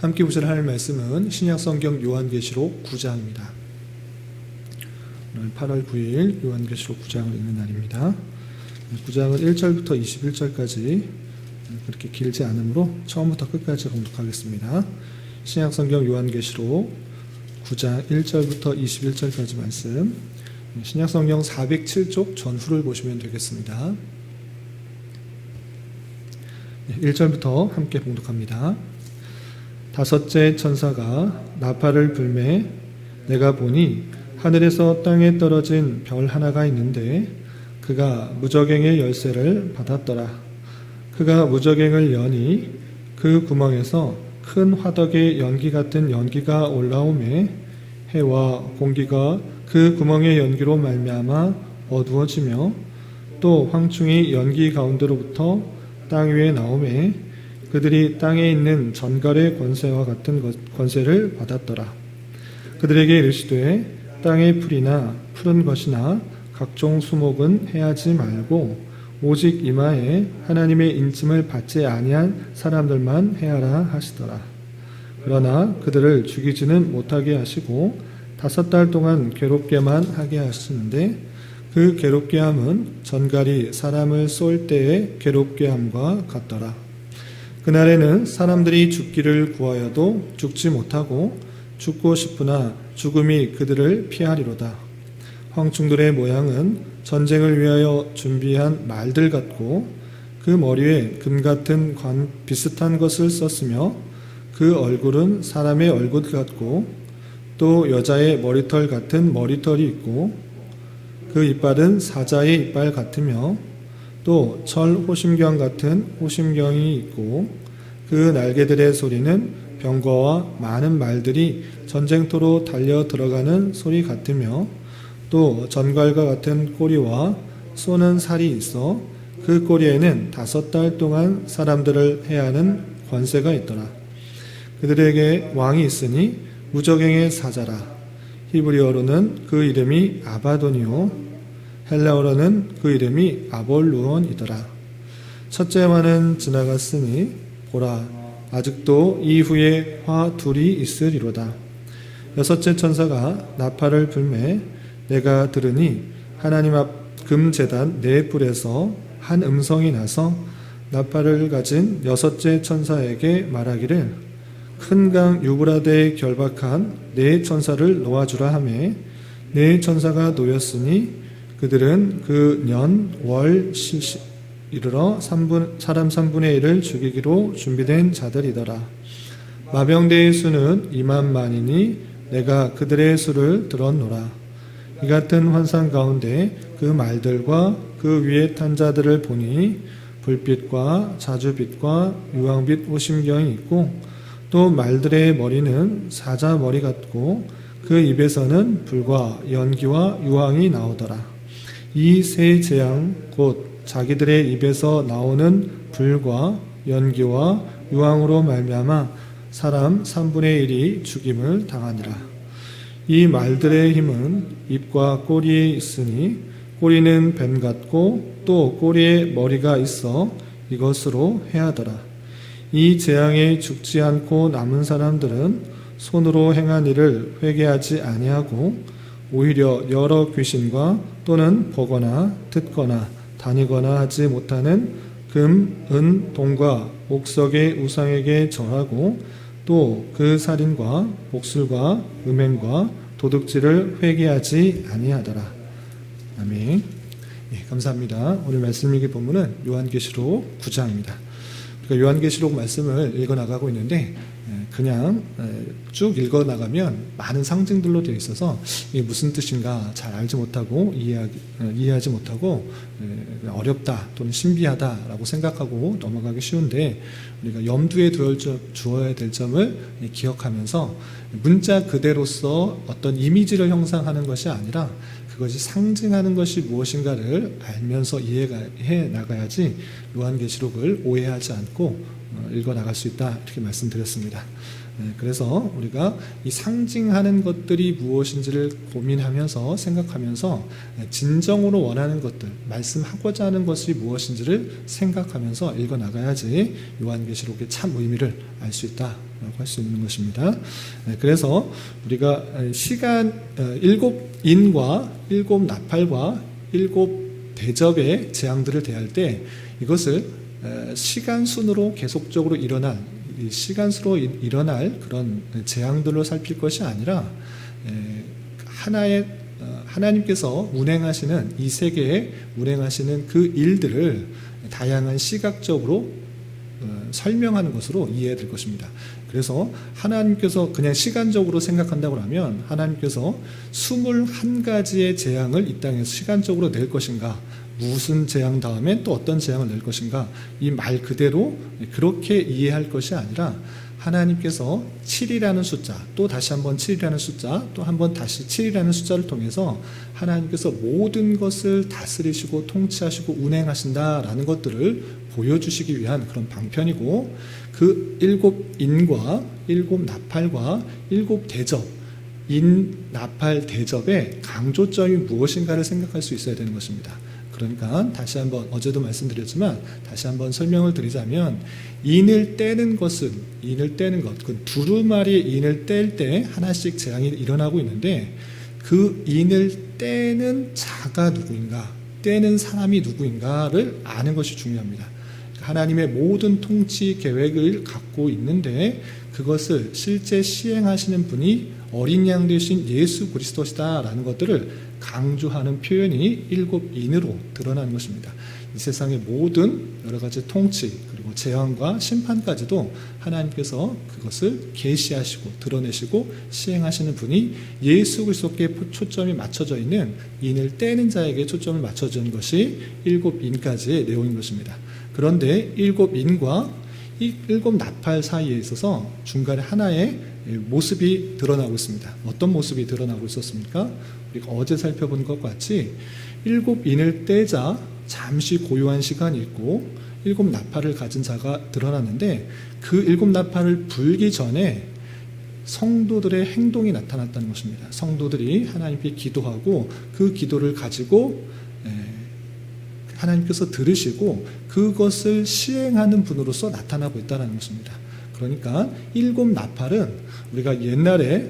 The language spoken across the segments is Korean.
함께 보실 하나님 말씀은 신약성경 요한계시록 9장입니다. 오늘 8월 9일 요한계시록 9장을 읽는 날입니다. 9장은 1절부터 21절까지 그렇게 길지 않으므로 처음부터 끝까지 공독하겠습니다. 신약성경 요한계시록 9장 1절부터 21절까지 말씀, 신약성경 407쪽 전후를 보시면 되겠습니다. 1절부터 함께 봉독합니다. 다섯째 천사가 나팔을 불매 내가 보니 하늘에서 땅에 떨어진 별 하나가 있는데 그가 무저갱의 열쇠를 받았더라. 그가 무저갱을 여니 그 구멍에서 큰 화덕의 연기 같은 연기가 올라오매 해와 공기가 그 구멍의 연기로 말미암아 어두워지며 또 황충이 연기 가운데로부터 땅 위에 나오매 그들이 땅에 있는 전갈의 권세와 같은 권세를 받았더라. 그들에게 이르시되 땅의 풀이나 푸른 것이나 각종 수목은 해하지 말고 오직 이마에 하나님의 인침을 받지 아니한 사람들만 해하라 하시더라. 그러나 그들을 죽이지는 못하게 하시고 5달 동안 괴롭게만 하게 하시는데 그 괴롭게 함은 전갈이 사람을 쏠 때의 괴롭게 함과 같더라. 그날에는 사람들이 죽기를 구하여도 죽지 못하고 죽고 싶으나 죽음이 그들을 피하리로다. 황충들의 모양은 전쟁을 위하여 준비한 말들 같고 그 머리에 금 같은 관 비슷한 것을 썼으며 그 얼굴은 사람의 얼굴 같고 또 여자의 머리털 같은 머리털이 있고 그 이빨은 사자의 이빨 같으며 또 철 호심경 같은 호심경이 있고 그 날개들의 소리는 병거와 많은 말들이 전쟁터로 달려 들어가는 소리 같으며 또 전갈과 같은 꼬리와 쏘는 살이 있어 그 꼬리에는 5달 동안 사람들을 해하는 권세가 있더라. 그들에게 왕이 있으니 무저갱의 사자라. 히브리어로는 그 이름이 아바돈이요 헬라어로는 그 이름이 아볼루온이더라. 첫째 화는 지나갔으니 보라 아직도 이후에 화 둘이 있으리로다. 6째 천사가 나팔을 불매 내가 들으니 하나님 앞 금제단 4뿔에서 한 음성이 나서 나팔을 가진 6째 천사에게 말하기를 큰 강 유브라데에 결박한 4천사를 놓아주라 하매 4천사가 놓였으니 그들은 그 년, 월, 시 이르러 사람 3분의 1을 죽이기로 준비된 자들이더라. 마병대의 수는 2만만이니 내가 그들의 수를 들었노라. 이 같은 환상 가운데 그 말들과 그 위에 탄 자들을 보니 불빛과 자주빛과 유황빛 호심경이 있고 또 말들의 머리는 사자 머리 같고 그 입에서는 불과 연기와 유황이 나오더라. 이 세 재앙 곧 자기들의 입에서 나오는 불과 연기와 유황으로 말미암아 사람 3분의 1이 죽임을 당하니라. 이 말들의 힘은 입과 꼬리에 있으니 꼬리는 뱀 같고 또 꼬리에 머리가 있어 이것으로 해하더라. 이 재앙에 죽지 않고 남은 사람들은 손으로 행한 일을 회개하지 아니하고 오히려 여러 귀신과 또는 보거나 듣거나 다니거나 하지 못하는 금, 은, 동과 옥석의 우상에게 절하고 또 그 살인과 복술과 음행과 도둑질을 회개하지 아니하더라. 아멘. 예, 감사합니다. 오늘 말씀 읽기 본문은 요한계시록 9장입니다. 그러니까 요한계시록 말씀을 읽어나가고 있는데 그냥 쭉 읽어나가면 많은 상징들로 되어 있어서 이게 무슨 뜻인가 잘 알지 못하고 이해하지 못하고 어렵다 또는 신비하다라고 생각하고 넘어가기 쉬운데 우리가 염두에 두어야 될 점을 기억하면서 문자 그대로서 어떤 이미지를 형상하는 것이 아니라 그것이 상징하는 것이 무엇인가를 알면서 이해해 나가야지 요한계시록을 오해하지 않고 읽어 나갈 수 있다 이렇게 말씀드렸습니다. 그래서 우리가 이 상징하는 것들이 무엇인지를 고민하면서 생각하면서 진정으로 원하는 것들, 말씀하고자 하는 것이 무엇인지를 생각하면서 읽어 나가야지 요한계시록의 참 의미를 알 수 있다라고 할 수 있는 것입니다. 그래서 우리가 시간 7인과 7나팔과 7대접의 재앙들을 대할 때 이것을 시간 순으로 계속적으로 일어날 시간수로 일어날 그런 재앙들로 살필 것이 아니라 하나의 하나님께서 운행하시는 이 세계에 운행하시는 그 일들을 다양한 시각적으로 설명하는 것으로 이해해야 될 것입니다. 그래서 하나님께서 그냥 시간적으로 생각한다고 하면 하나님께서 21가지의 재앙을 이 땅에서 시간적으로 낼 것인가, 무슨 재앙 다음에 또 어떤 재앙을 낼 것인가, 이 말 그대로 그렇게 이해할 것이 아니라 하나님께서 7이라는 숫자, 또 다시 한번 7이라는 숫자, 또 한번 다시 7이라는 숫자를 통해서 하나님께서 모든 것을 다스리시고 통치하시고 운행하신다라는 것들을 보여주시기 위한 그런 방편이고, 그 7인과 7나팔과 7대접, 인, 나팔, 대접의 강조점이 무엇인가를 생각할 수 있어야 되는 것입니다. 그러니까 다시 한번 어제도 말씀드렸지만 다시 한번 설명을 드리자면, 인을 떼는 것은 그 두루마리의 인을 뗄 때 하나씩 재앙이 일어나고 있는데, 그 인을 떼는 자가 누구인가, 떼는 사람이 누구인가를 아는 것이 중요합니다. 하나님의 모든 통치 계획을 갖고 있는데 그것을 실제 시행하시는 분이 어린 양 되신 예수 그리스도시다라는 것들을 강조하는 표현이 7인으로 드러나는 것입니다. 이 세상의 모든 여러 가지 통치 그리고 재앙과 심판까지도 하나님께서 그것을 계시하시고 드러내시고 시행하시는 분이 예수 그리스도께 초점이 맞춰져 있는 인을 떼는 자에게 초점을 맞춰진 것이 7인까지의 내용인 것입니다. 그런데 7인과 이 7나팔 사이에 있어서 중간에 하나의 모습이 드러나고 있습니다. 어떤 모습이 드러나고 있었습니까? 우리가 어제 살펴본 것 같이 7인을 떼자 잠시 고요한 시간이 있고 7나팔을 가진 자가 드러났는데, 그 7나팔을 불기 전에 성도들의 행동이 나타났다는 것입니다. 성도들이 하나님께 기도하고 그 기도를 가지고 하나님께서 들으시고 그것을 시행하는 분으로서 나타나고 있다는 것입니다. 그러니까 7나팔은 우리가 옛날에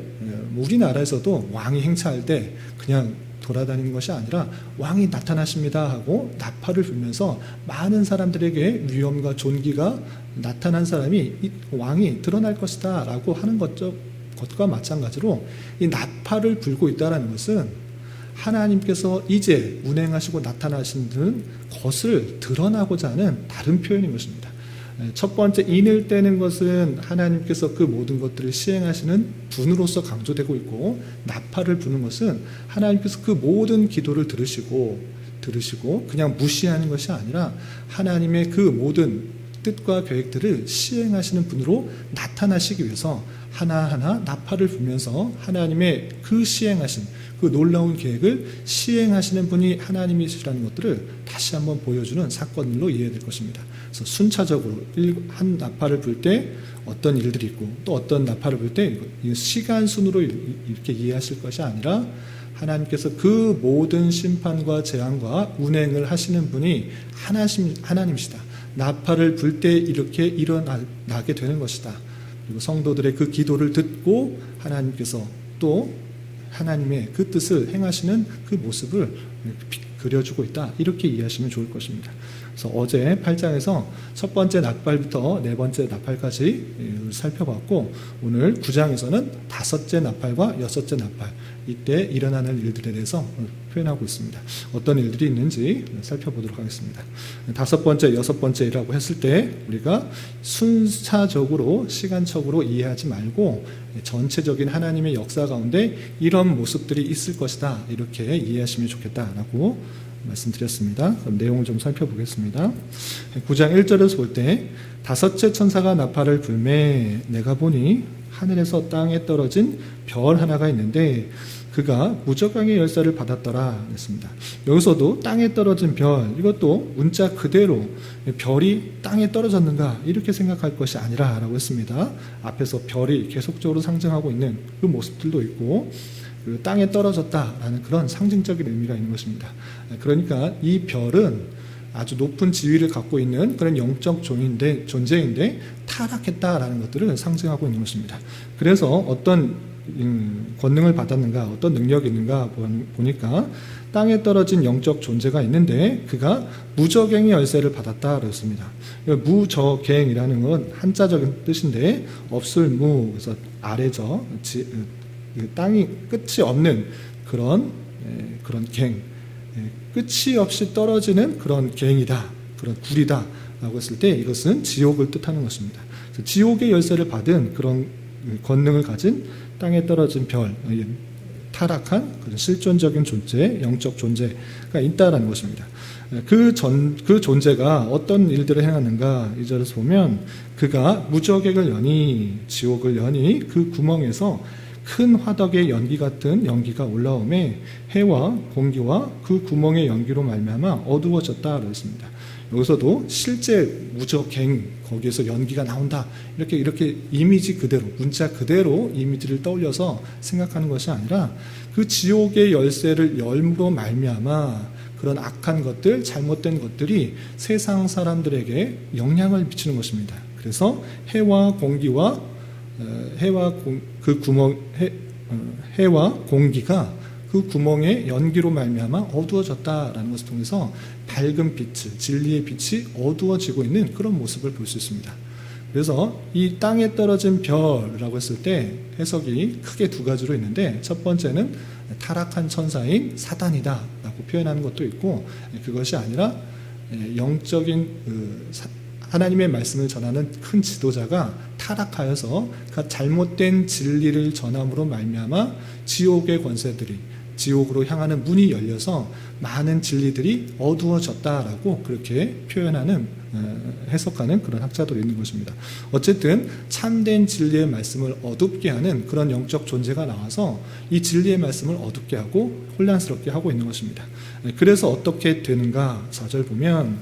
우리나라에서도 왕이 행차할 때 그냥 돌아다니는 것이 아니라 왕이 나타나십니다 하고 나팔을 불면서 많은 사람들에게 위엄과 존귀가 나타난 사람이 왕이 드러날 것이다 라고 하는 것과 마찬가지로 이 나팔을 불고 있다는 것은 하나님께서 이제 운행하시고 나타나시는 것을 드러나고자 하는 다른 표현인 것입니다. 첫 번째 인을 떼는 것은 하나님께서 그 모든 것들을 시행하시는 분으로서 강조되고 있고, 나팔을 부는 것은 하나님께서 그 모든 기도를 들으시고 그냥 무시하는 것이 아니라 하나님의 그 모든 뜻과 계획들을 시행하시는 분으로 나타나시기 위해서 하나하나 나팔을 불면서 하나님의 그 시행하신 그 놀라운 계획을 시행하시는 분이 하나님이시라는 것들을 다시 한번 보여주는 사건으로 이해될 것입니다. 그래서 순차적으로 한 나팔을 불 때 어떤 일들이 있고 또 어떤 나팔을 불 때 시간 순으로 이렇게 이해하실 것이 아니라 하나님께서 그 모든 심판과 재앙과 운행을 하시는 분이 하나님이시다. 나팔을 불 때 이렇게 일어나게 되는 것이다. 그리고 성도들의 그 기도를 듣고 하나님께서 또 하나님의 그 뜻을 행하시는 그 모습을 그려주고 있다. 이렇게 이해하시면 좋을 것입니다. 그래서 어제 8장에서 첫 번째 나팔부터 네 번째 나팔까지 살펴봤고, 오늘 9장에서는 다섯째 나팔과 여섯째 나팔, 이때 일어나는 일들에 대해서 표현하고 있습니다. 어떤 일들이 있는지 살펴보도록 하겠습니다. 다섯 번째, 여섯 번째라고 했을 때 우리가 순차적으로 시간적으로 이해하지 말고 전체적인 하나님의 역사 가운데 이런 모습들이 있을 것이다, 이렇게 이해하시면 좋겠다라고 말씀드렸습니다. 그럼 내용을 좀 살펴보겠습니다. 9장 1절에서 볼 때, 다섯째 천사가 나팔을 불매 내가 보니 하늘에서 땅에 떨어진 별 하나가 있는데 그가 무저강의 열쇠를 받았더라 했습니다. 여기서도 땅에 떨어진 별, 이것도 문자 그대로 별이 땅에 떨어졌는가 이렇게 생각할 것이 아니라 라고 했습니다. 앞에서 별이 계속적으로 상징하고 있는 그 모습들도 있고 그 땅에 떨어졌다라는 그런 상징적인 의미가 있는 것입니다. 그러니까 이 별은 아주 높은 지위를 갖고 있는 그런 영적 존재인데 타락했다라는 것들을 상징하고 있는 것입니다. 그래서 어떤 권능을 받았는가, 어떤 능력이 있는가 보니까 땅에 떨어진 영적 존재가 있는데 그가 무저갱의 열쇠를 받았다 그랬습니다. 무저갱이라는 건 한자적인 뜻인데 없을 무, 그래서 아래저, 땅이 끝이 없는 그런 갱, 끝이 없이 떨어지는 그런 갱이다, 그런 굴이다 라고 했을 때 이것은 지옥을 뜻하는 것입니다. 지옥의 열쇠를 받은 그런 권능을 가진 땅에 떨어진 별, 타락한 그런 실존적인 존재, 영적 존재가 있다라는 것입니다. 그 존재가 어떤 일들을 행하는가, 이 절에서 보면 그가 무저객을 여니, 지옥을 여니 그 구멍에서 큰 화덕의 연기 같은 연기가 올라오매 해와 공기와 그 구멍의 연기로 말미암아 어두워졌다 그랬습니다. 여기서도 실제 무저갱 거기에서 연기가 나온다 이렇게 이미지 그대로, 문자 그대로 이미지를 떠올려서 생각하는 것이 아니라 그 지옥의 열쇠를 열므로 말미암아 그런 악한 것들, 잘못된 것들이 세상 사람들에게 영향을 미치는 것입니다. 그래서 해와 공기와 해와 공기가 그 구멍의 연기로 말미암아 어두워졌다라는 것을 통해서 밝은 빛, 진리의 빛이 어두워지고 있는 그런 모습을 볼 수 있습니다. 그래서 이 땅에 떨어진 별이라고 했을 때 해석이 크게 두 가지로 있는데, 첫 번째는 타락한 천사인 사단이다 라고 표현하는 것도 있고, 그것이 아니라 영적인 하나님의 말씀을 전하는 큰 지도자가 타락하여서 그 잘못된 진리를 전함으로 말미암아 지옥의 권세들이, 지옥으로 향하는 문이 열려서 많은 진리들이 어두워졌다라고 그렇게 표현하는, 해석하는 그런 학자들이 있는 것입니다. 어쨌든 참된 진리의 말씀을 어둡게 하는 그런 영적 존재가 나와서 이 진리의 말씀을 어둡게 하고 혼란스럽게 하고 있는 것입니다. 그래서 어떻게 되는가, 4절 보면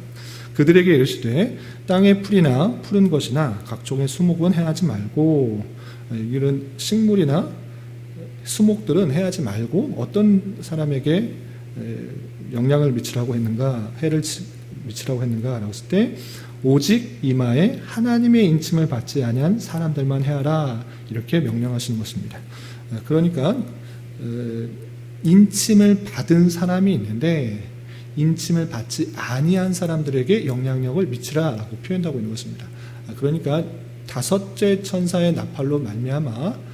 그들에게 이르시되 땅의 풀이나 푸른 것이나 각종의 수목은 해하지 말고, 이런 식물이나 수목들은 해하지 말고 어떤 사람에게 영향을 미치라고 했는가, 해를 미치라고 했는가 라고 했을 때 오직 이마에 하나님의 인침을 받지 아니한 사람들만 해하라 이렇게 명령하시는 것입니다. 그러니까 인침을 받은 사람이 있는데 인침을 받지 아니한 사람들에게 영향력을 미치라라고 표현하고 있는 것입니다. 그러니까 다섯째 천사의 나팔로 말미암아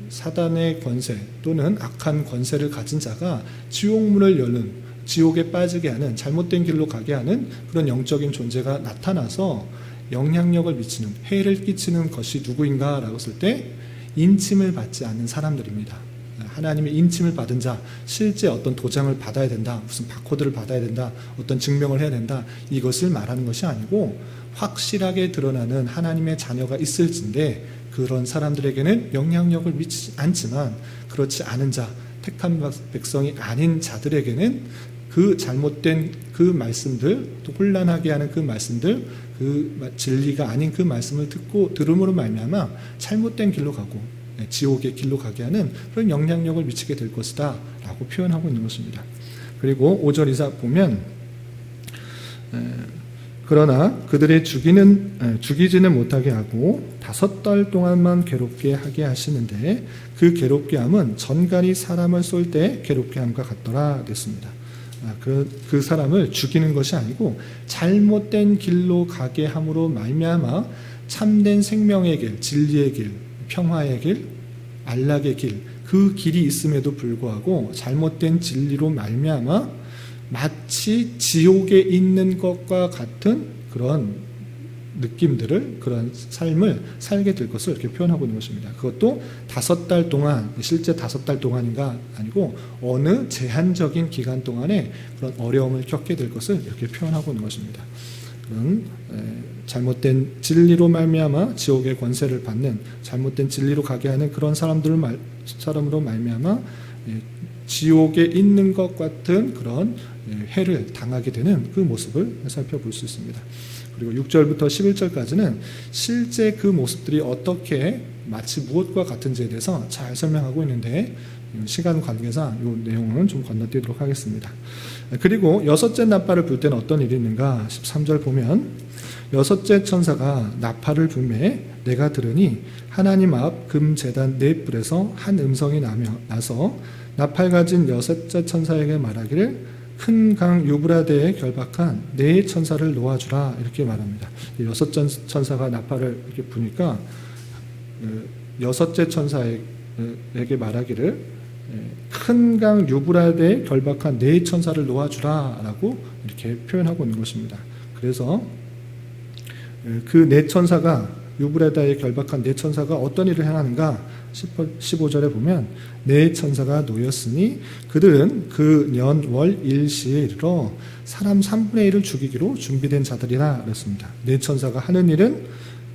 사단의 권세 또는 악한 권세를 가진 자가 지옥문을 여는, 지옥에 빠지게 하는, 잘못된 길로 가게 하는 그런 영적인 존재가 나타나서 영향력을 미치는, 해를 끼치는 것이 누구인가 라고 했을 때 인침을 받지 않는 사람들입니다. 하나님의 인침을 받은 자, 실제 어떤 도장을 받아야 된다, 무슨 바코드를 받아야 된다, 어떤 증명을 해야 된다, 이것을 말하는 것이 아니고 확실하게 드러나는 하나님의 자녀가 있을진데 그런 사람들에게는 영향력을 미치지 않지만 그렇지 않은 자, 택한 백성이 아닌 자들에게는 그 잘못된 그 말씀들, 또 혼란하게 하는 그 말씀들, 그 진리가 아닌 그 말씀을 들음으로 말미암아 잘못된 길로 가고 지옥의 길로 가게 하는 그런 영향력을 미치게 될 것이다 라고 표현하고 있는 것입니다. 그리고 5절 이사 보면 그러나 그들의 죽이지는 못하게 하고 5달 동안만 괴롭게 하게 하시는데 그 괴롭게 함은 전갈이 사람을 쏠 때 괴롭게 함과 같더라 됐습니다. 그 사람을 죽이는 것이 아니고 잘못된 길로 가게 함으로 말미암아 참된 생명의 길, 진리의 길, 평화의 길, 안락의 길, 그 길이 있음에도 불구하고 잘못된 진리로 말미암아 마치 지옥에 있는 것과 같은 그런 느낌들을, 그런 삶을 살게 될 것을 이렇게 표현하고 있는 것입니다. 그것도 5달 동안, 실제 5달 동안인가 아니고 어느 제한적인 기간 동안에 그런 어려움을 겪게 될 것을 이렇게 표현하고 있는 것입니다. 그런 잘못된 진리로 말미암아 지옥의 권세를 받는, 잘못된 진리로 가게 하는 그런 사람으로 말미암아 지옥에 있는 것 같은 그런 해를 당하게 되는 그 모습을 살펴볼 수 있습니다. 그리고 6절부터 11절까지는 실제 그 모습들이 어떻게 마치 무엇과 같은지에 대해서 잘 설명하고 있는데 시간 관계상 이 내용은 좀 건너뛰도록 하겠습니다. 그리고 여섯째 나팔을 불 때는 어떤 일이 있는가? 13절 보면 여섯째 천사가 나팔을 불매 내가 들으니 하나님 앞 금제단 네 뿔에서 한 음성이 나서 나팔 가진 여섯째 천사에게 말하기를 큰 강 유브라데에 결박한 네 천사를 놓아주라 이렇게 말합니다. 여섯째 천사가 나팔을 이렇게 부니까 여섯째 천사에게 말하기를 큰 강 유브라데에 결박한 네 천사를 놓아주라라고 이렇게 표현하고 있는 것입니다. 그래서 그 네 천사가 유브라데에 결박한 네 천사가 어떤 일을 행하는가? 15절에 보면 네 천사가 놓였으니 그들은 그 년 월 일시에 이르러 사람 3분의 1을 죽이기로 준비된 자들이라 그랬습니다. 네 천사가 하는 일은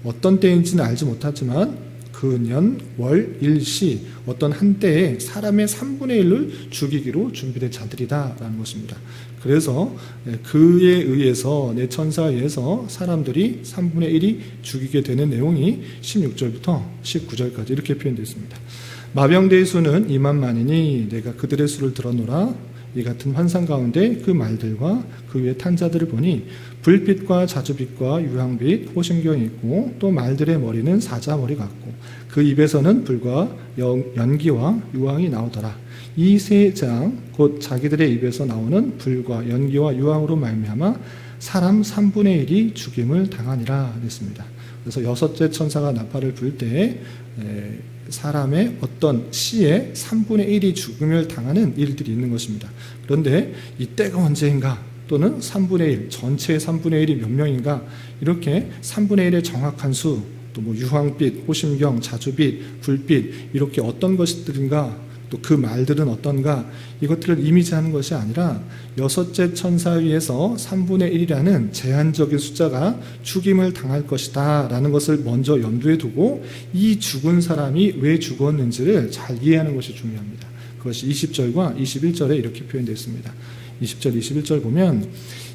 어떤 때인지는 알지 못하지만 그 년 월 일시 어떤 한때에 사람의 3분의 1을 죽이기로 준비된 자들이다라는 것입니다. 그래서 그에 의해서 네 천사에 의해서 사람들이 3분의 1이 죽이게 되는 내용이 16절부터 19절까지 이렇게 표현되어 있습니다. 마병대의 수는 2만만이니 내가 그들의 수를 들어노라. 이 같은 환상 가운데 그 말들과 그 위에 탄 자들을 보니 불빛과 자주빛과 유황빛 호심경이 있고 또 말들의 머리는 사자머리 같고 그 입에서는 불과 연기와 유황이 나오더라. 이 세 장 곧 자기들의 입에서 나오는 불과 연기와 유황으로 말미암아 사람 3분의 1이 죽임을 당하니라 했습니다. 그래서 여섯째 천사가 나팔을 불 때 사람의 어떤 시의 3분의 1이 죽음을 당하는 일들이 있는 것입니다. 그런데 이때가 언제인가? 또는 3분의 1, 전체의 3분의 1이 몇 명인가? 이렇게 3분의 1의 정확한 수, 또 뭐 유황빛, 호심경, 자주빛, 불빛 이렇게 어떤 것들인가? 또 그 말들은 어떤가? 이것들을 이미지하는 것이 아니라 여섯째 천사 위에서 3분의 1이라는 제한적인 숫자가 죽임을 당할 것이다 라는 것을 먼저 염두에 두고 이 죽은 사람이 왜 죽었는지를 잘 이해하는 것이 중요합니다. 그것이 20절과 21절에 이렇게 표현되어 있습니다. 20절, 21절 보면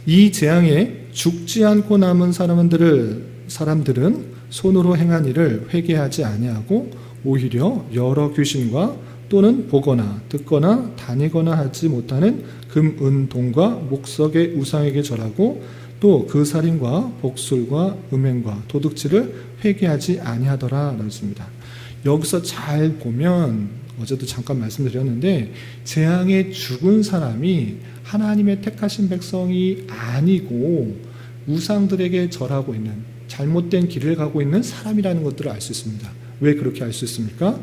이 재앙에 죽지 않고 남은 사람들은 손으로 행한 일을 회개하지 아니하고 오히려 여러 귀신과 또는 보거나 듣거나 다니거나 하지 못하는 금, 은, 동과 목석의 우상에게 절하고 또 그 살인과 복술과 음행과 도둑질을 회개하지 아니하더라 했습니다. 여기서 잘 보면 어제도 잠깐 말씀드렸는데 재앙에 죽은 사람이 하나님의 택하신 백성이 아니고 우상들에게 절하고 있는 잘못된 길을 가고 있는 사람이라는 것들을 알 수 있습니다. 왜 그렇게 알 수 있습니까?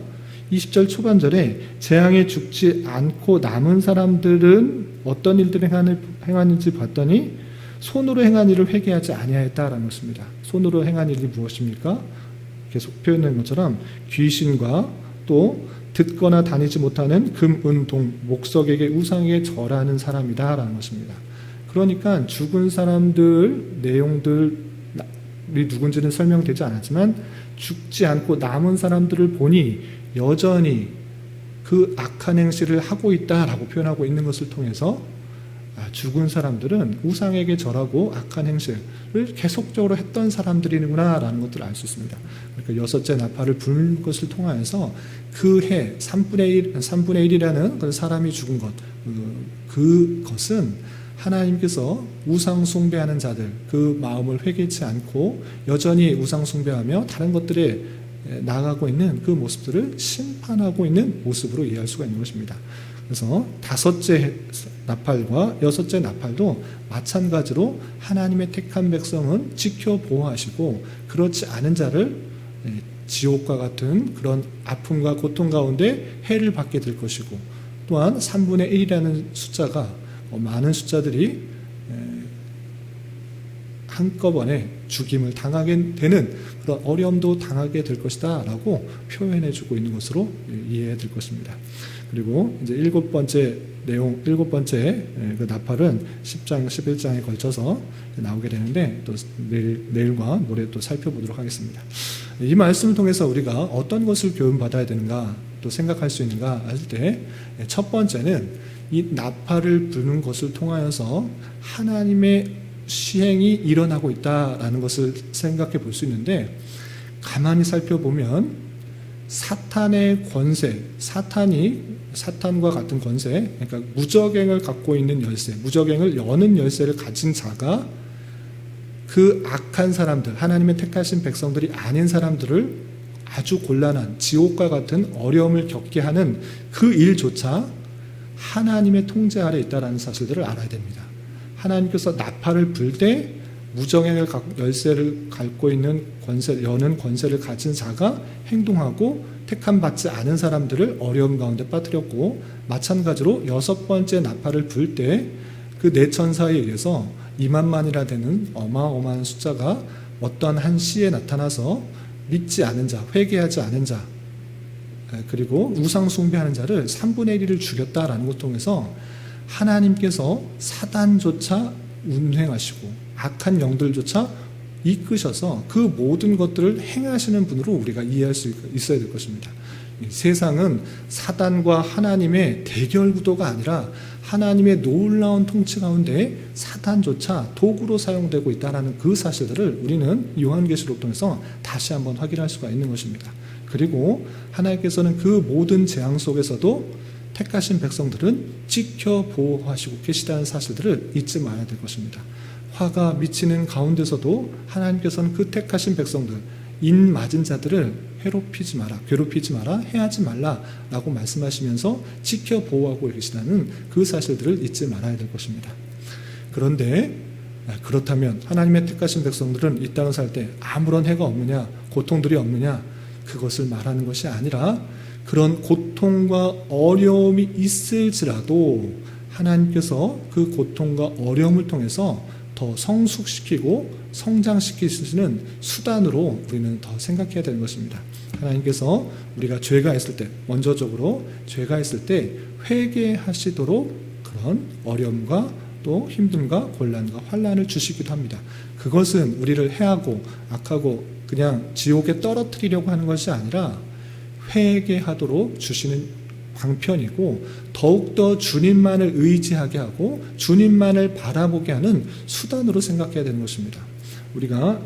20절 초반절에 재앙에 죽지 않고 남은 사람들은 어떤 일들을 행하는지 봤더니 손으로 행한 일을 회개하지 아니하였다라는 것입니다. 손으로 행한 일이 무엇입니까? 계속 표현된 것처럼 귀신과 또 듣거나 다니지 못하는 금, 은, 동, 목석에게 우상에 절하는 사람이다라는 것입니다. 그러니까 죽은 사람들 내용들이 누군지는 설명되지 않았지만 죽지 않고 남은 사람들을 보니 여전히 그 악한 행실을 하고 있다라고 표현하고 있는 것을 통해서 죽은 사람들은 우상에게 절하고 악한 행실을 계속적으로 했던 사람들이구나 라는 것들을 알 수 있습니다. 그러니까 여섯째 나팔을 불 것을 통하여서 그 해 3분의 1이라는 그 사람이 죽은 것, 그것은 하나님께서 우상 숭배하는 자들, 그 마음을 회개치 않고 여전히 우상 숭배하며 다른 것들에 나아가고 있는 그 모습들을 심판하고 있는 모습으로 이해할 수가 있는 것입니다. 그래서 다섯째 나팔과 여섯째 나팔도 마찬가지로 하나님의 택한 백성은 지켜 보호하시고 그렇지 않은 자를 지옥과 같은 그런 아픔과 고통 가운데 해를 받게 될 것이고 또한 3분의 1이라는 숫자가 많은 숫자들이 한꺼번에 죽임을 당하게 되는 그런 어려움도 당하게 될 것이다 라고 표현해주고 있는 것으로 이해해야 될 것입니다. 그리고 이제 일곱 번째 그 나팔은 10장, 11장에 걸쳐서 나오게 되는데 또 내일과 모레 또 살펴보도록 하겠습니다. 이 말씀을 통해서 우리가 어떤 것을 교훈받아야 되는가? 또 생각할 수 있는가 할 때 첫 번째는 이 나팔을 부는 것을 통하여서 하나님의 시행이 일어나고 있다라는 것을 생각해 볼 수 있는데, 가만히 살펴보면 사탄의 권세, 사탄과 같은 권세, 그러니까 무저갱을 갖고 있는 열쇠, 무저갱을 여는 열쇠를 가진 자가 그 악한 사람들, 하나님의 택하신 백성들이 아닌 사람들을 아주 곤란한 지옥과 같은 어려움을 겪게 하는 그 일조차 하나님의 통제 아래 있다는 사실들을 알아야 됩니다. 하나님께서 나팔을 불 때 무정행을 열쇠를 갖고 있는 여는 권세를 가진 자가 행동하고 택함 받지 않은 사람들을 어려움 가운데 빠뜨렸고, 마찬가지로 6번째 나팔을 불 때 그 네 천사에 의해서 2만만이라 되는 어마어마한 숫자가 어떤 한 시에 나타나서 믿지 않은 자, 회개하지 않은 자, 그리고 우상 숭배하는 자를 3분의 1을 죽였다라는 것 통해서 하나님께서 사단조차 운행하시고 악한 영들조차 이끄셔서 그 모든 것들을 행하시는 분으로 우리가 이해할 수 있어야 될 것입니다. 세상은 사단과 하나님의 대결 구도가 아니라 하나님의 놀라운 통치 가운데 사단조차 도구로 사용되고 있다는 그 사실들을 우리는 요한계시록 통해서 다시 한번 확인할 수가 있는 것입니다. 그리고 하나님께서는 그 모든 재앙 속에서도 택하신 백성들은 지켜 보호하시고 계시다는 사실들을 잊지 말아야 될 것입니다. 화가 미치는 가운데서도 하나님께서는 그 택하신 백성들, 인 맞은 자들을 괴롭히지 마라, 해하지 말라라고 말씀하시면서 지켜 보호하고 계시다는 그 사실들을 잊지 말아야 될 것입니다. 그런데 그렇다면 하나님의 택하신 백성들은 이 땅을 살 때 아무런 해가 없느냐, 고통들이 없느냐, 그것을 말하는 것이 아니라 그런 고통과 어려움이 있을지라도 하나님께서 그 고통과 어려움을 통해서 더 성숙시키고 성장시키시는 수단으로 우리는 더 생각해야 되는 것입니다. 하나님께서 우리가 죄가 있을 때, 먼저적으로 죄가 있을 때 회개하시도록 그런 어려움과 또 힘듦과 곤란과 환난을 주시기도 합니다. 그것은 우리를 해하고 악하고 그냥 지옥에 떨어뜨리려고 하는 것이 아니라 회개하도록 주시는 방편이고, 더욱더 주님만을 의지하게 하고 주님만을 바라보게 하는 수단으로 생각해야 되는 것입니다. 우리가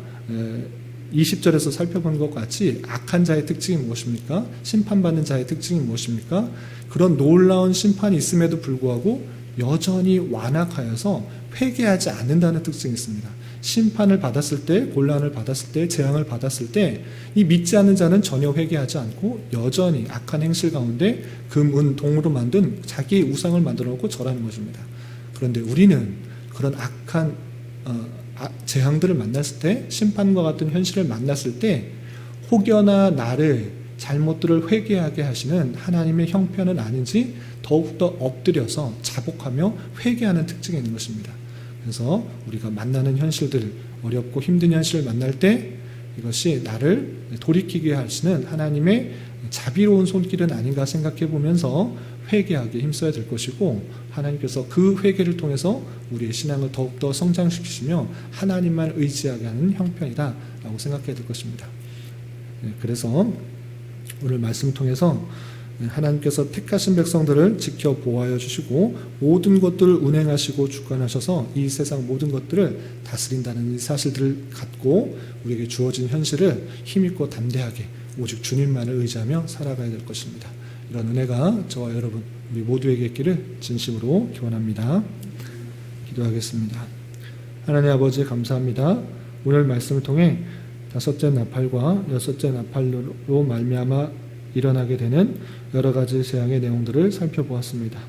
20절에서 살펴본 것 같이 악한 자의 특징이 무엇입니까? 심판받는 자의 특징이 무엇입니까? 그런 놀라운 심판이 있음에도 불구하고 여전히 완악하여서 회개하지 않는다는 특징이 있습니다. 심판을 받았을 때, 곤란을 받았을 때, 재앙을 받았을 때 이 믿지 않는 자는 전혀 회개하지 않고 여전히 악한 행실 가운데 금, 은, 동으로 만든 자기의 우상을 만들어 놓고 절하는 것입니다. 그런데 우리는 그런 악한 재앙들을 만났을 때, 심판과 같은 현실을 만났을 때 혹여나 나를 잘못들을 회개하게 하시는 하나님의 형편은 아닌지 더욱더 엎드려서 자복하며 회개하는 특징이 있는 것입니다. 그래서 우리가 만나는 현실들, 어렵고 힘든 현실을 만날 때 이것이 나를 돌이키게 하시는 하나님의 자비로운 손길은 아닌가 생각해 보면서 회개하게 힘써야 될 것이고, 하나님께서 그 회개를 통해서 우리의 신앙을 더욱더 성장시키시며 하나님만 의지하게 하는 형편이다라고 생각해야 될 것입니다. 그래서 오늘 말씀을 통해서 하나님께서 택하신 백성들을 지켜 보호하여 주시고 모든 것들을 운행하시고 주관하셔서 이 세상 모든 것들을 다스린다는 이 사실들을 갖고 우리에게 주어진 현실을 힘있고 담대하게 오직 주님만을 의지하며 살아가야 될 것입니다. 이런 은혜가 저와 여러분 우리 모두에게 있기를 진심으로 기원합니다. 기도하겠습니다. 하나님 아버지 감사합니다. 오늘 말씀을 통해 5째 나팔과 6째 나팔로 말미암아 일어나게 되는 여러 가지 재앙의 내용들을 살펴보았습니다.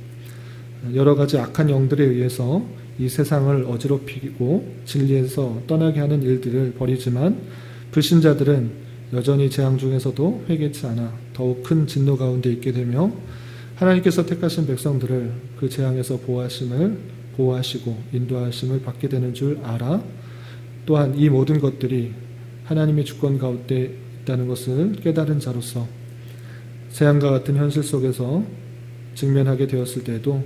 여러 가지 악한 영들에 의해서 이 세상을 어지럽히고 진리에서 떠나게 하는 일들을 벌이지만 불신자들은 여전히 재앙 중에서도 회개치 않아 더욱 큰 진노 가운데 있게 되며 하나님께서 택하신 백성들을 그 재앙에서 보호하시고 인도하심을 받게 되는 줄 알아 또한 이 모든 것들이 하나님의 주권 가운데 있다는 것을 깨달은 자로서 재앙과 같은 현실 속에서 직면하게 되었을 때에도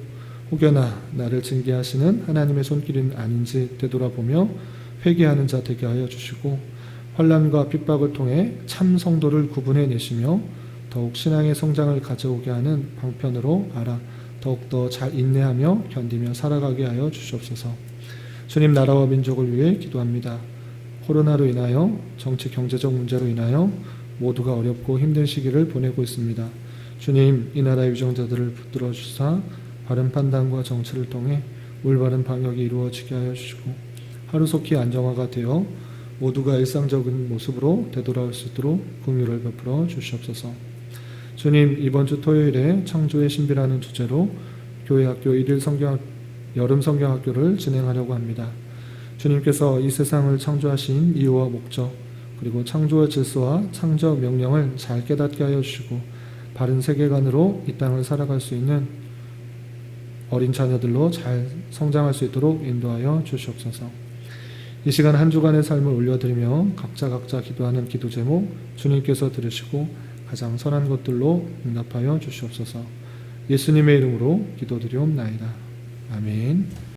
혹여나 나를 징계하시는 하나님의 손길은 아닌지 되돌아보며 회개하는 자 되게 하여 주시고 환난과 핍박을 통해 참 성도를 구분해 내시며 더욱 신앙의 성장을 가져오게 하는 방편으로 알아 더욱더 잘 인내하며 견디며 살아가게 하여 주시옵소서. 주님 나라와 민족을 위해 기도합니다. 코로나로 인하여 정치 경제적 문제로 인하여 모두가 어렵고 힘든 시기를 보내고 있습니다. 주님 이 나라의 유정자들을 붙들어 주사 바른 판단과 정치를 통해 올바른 방역이 이루어지게 하여 주시고 하루속히 안정화가 되어 모두가 일상적인 모습으로 되돌아올 수 있도록 긍휼을 베풀어 주시옵소서. 주님 이번 주 토요일에 창조의 신비라는 주제로 교회학교 1일 여름 성경학교를 진행하려고 합니다. 주님께서 이 세상을 창조하신 이유와 목적 그리고 창조의 질서와 창조 명령을 잘 깨닫게 하여 주시고 바른 세계관으로 이 땅을 살아갈 수 있는 어린 자녀들로 잘 성장할 수 있도록 인도하여 주시옵소서. 이 시간 한 주간의 삶을 올려드리며 각자 기도하는 기도 제목 주님께서 들으시고 가장 선한 것들로 응답하여 주시옵소서. 예수님의 이름으로 기도드리옵나이다. 아멘.